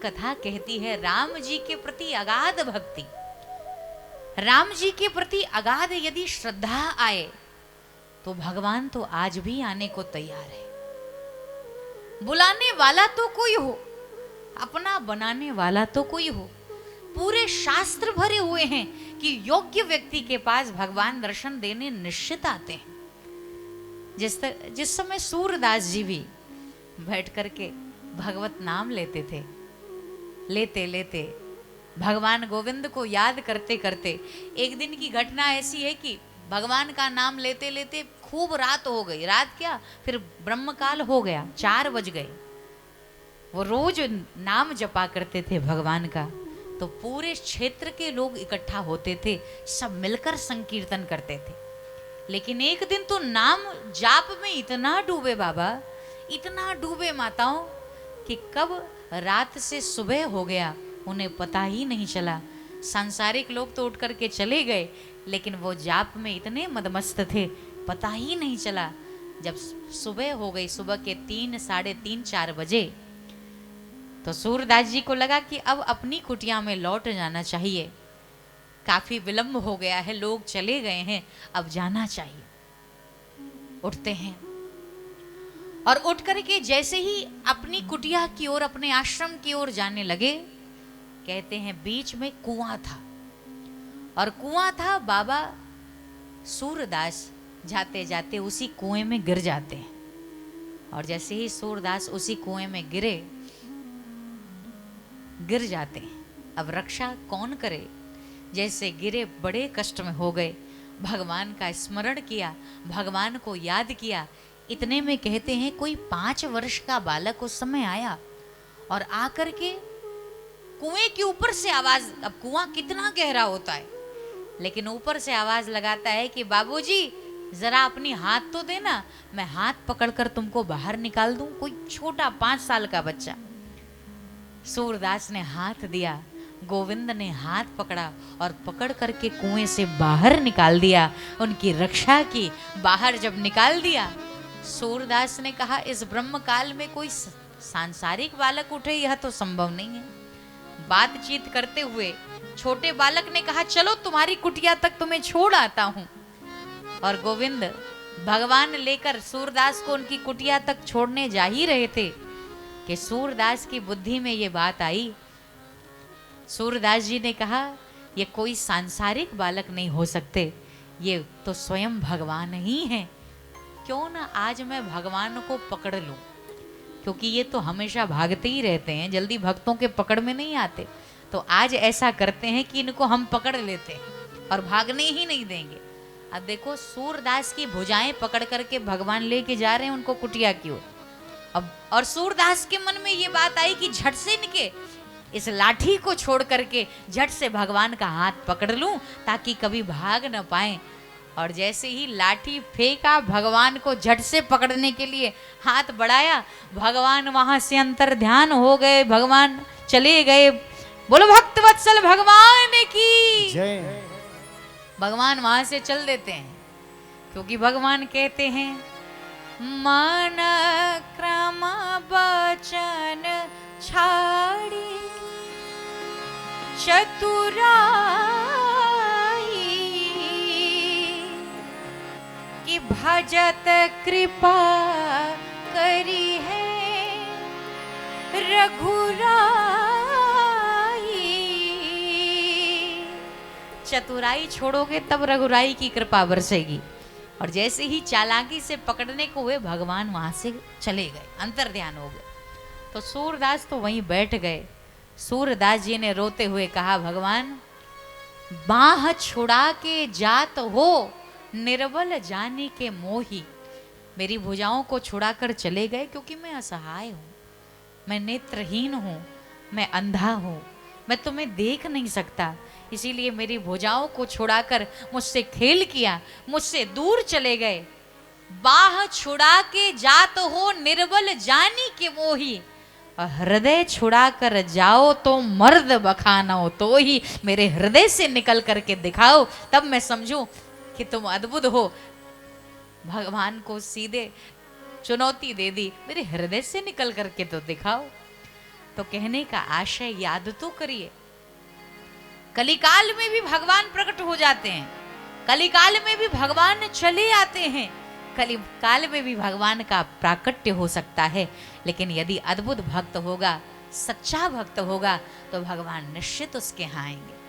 कथा कहती है राम जी के प्रति अगाध भक्ति, राम जी के प्रति अगाध यदि श्रद्धा आए तो भगवान तो आज भी आने को तैयार है। बुलाने वाला तो कोई हो, अपना बनाने वाला तो कोई हो। पूरे शास्त्र भरे हुए हैं कि योग्य व्यक्ति के पास भगवान दर्शन देने निश्चित आते हैं। जिस समय सूरदास जी भी बैठ करके भगवत नाम लेते थे, लेते लेते भगवान गोविंद को याद करते करते एक दिन की घटना ऐसी है कि भगवान का नाम लेते लेते खूब रात हो गई। रात क्या, फिर ब्रह्मकाल हो गया, 4 बज गए। वो रोज नाम जपा करते थे भगवान का, तो पूरे क्षेत्र के लोग इकट्ठा होते थे, सब मिलकर संकीर्तन करते थे। लेकिन एक दिन तो नाम जाप में इतना डूबे बाबा, इतना डूबे माताओं, कि कब रात से सुबह हो गया उन्हें पता ही नहीं चला। सांसारिक लोग तो उठ करके चले गए, लेकिन वो जाप में इतने मदमस्त थे, पता ही नहीं चला। जब सुबह हो गई, सुबह के 3, साढ़े 3, 4 बजे, तो सूरदास जी को लगा कि अब अपनी कुटिया में लौट जाना चाहिए। काफी विलंब हो गया है, लोग चले गए हैं, अब जाना चाहिए। उठते हैं और उठ करके जैसे ही अपनी कुटिया की ओर, अपने आश्रम की ओर जाने लगे, कहते हैं बीच में कुआं था, और कुआं था, बाबा सूरदास जाते जाते उसी कुएं में गिर जाते हैं। और जैसे ही सूरदास उसी कुएं में गिर जाते हैं, अब रक्षा कौन करे। जैसे गिरे, बड़े कष्ट में हो गए, भगवान का स्मरण किया, भगवान को याद किया। इतने में कहते हैं कोई 5 वर्ष का बालक उस समय आया और आकर के कुएं के ऊपर से आवाज, अब कुआं कितना गहरा होता है, लेकिन ऊपर से आवाज लगाता है कि बाबूजी जरा अपनी हाथ तो देना, मैं हाथ पकड़कर तुमको बाहर निकाल दूं। कोई छोटा 5 साल का बच्चा। सूरदास ने हाथ दिया, गोविंद ने हाथ पकड़ा और पकड़ करके कुएं से बाहर निकाल दिया, उनकी रक्षा की। बाहर जब निकाल दिया, सूरदास ने कहा इस ब्रह्म काल में कोई सांसारिक बालक उठे, यह तो संभव नहीं है। बातचीत करते हुए छोटे बालक ने कहा चलो तुम्हारी कुटिया तक तुम्हें छोड़ आता हूं। और गोविंद भगवान लेकर सूरदास को उनकी कुटिया तक छोड़ने जा ही रहे थे कि सूरदास की बुद्धि में ये बात आई। सूरदास जी ने कहा ये कोई सांसारिक बालक नहीं हो सकते, ये तो स्वयं भगवान ही हैं। क्यों ना आज मैं भगवान को पकड़ लूं, क्योंकि ये तो हमेशा भागते ही रहते हैं, जल्दी भक्तों के पकड़ में नहीं आते। तो आज ऐसा करते हैं कि इनको हम पकड़ लेते हैं और भागने ही नहीं देंगे। अब देखो सूरदास की भुजाएं पकड़ करके भगवान लेके जा रहे हैं उनको कुटिया की ओर। अब और सूरदास के मन में ये बात आई कि झट से इनके इस लाठी को छोड़ करके झट से भगवान का हाथ पकड़ लूं ताकि कभी भाग न पाए। और जैसे ही लाठी फेंका, भगवान को झट से पकड़ने के लिए हाथ बढ़ाया, भगवान वहां से अंतर ध्यान हो गए, भगवान चले गए। बोलो भक्त वत्सल भगवान की जय। भगवान वहां से चल देते हैं, क्योंकि भगवान कहते हैं मन क्रम बचन छाड़ी चतुराई कि भजत कृपा करी है रघुराई। चतुराई छोड़ोगे तब रघुराई की कृपा बरसेगी। और जैसे ही चालाकी से पकड़ने को हुए, भगवान वहां से चले गए, अंतर ध्यान हो गए। तो सूरदास तो वहीं बैठ गए। सूरदास जी ने रोते हुए कहा भगवान बाह छुड़ा के जात हो निर्बल जाने के मोही। मेरी भुजाओं को छुड़ाकर चले गए क्योंकि मैं असहाय हूं, मैं नेत्रहीन हूं, मैं अंधा हूं, मैं तुम्हें देख नहीं सकता, इसीलिए मेरी भुजाओं को छुड़ाकर मुझसे खेल किया, मुझसे दूर चले गए। बाह छुड़ा के जात हो निर्बल जानी के मोही, और हृदय छुड़ा कर जाओ तो मर्द बखानो, तो ही मेरे हृदय से निकल करके दिखाओ, तब मैं समझूं कि तुम अद्भुत हो। भगवान को सीधे चुनौती दे दी, मेरे हृदय से निकल करके तो दिखाओ। तो कहने का आशय याद तो करिए, कलिकाल में भी भगवान प्रकट हो जाते हैं, कलिकाल में भी भगवान चले आते हैं, कलिकाल में भी भगवान का प्राकट्य हो सकता है। लेकिन यदि अद्भुत भक्त होगा, सच्चा भक्त होगा, तो भगवान निश्चित उसके यहाँ आएंगे।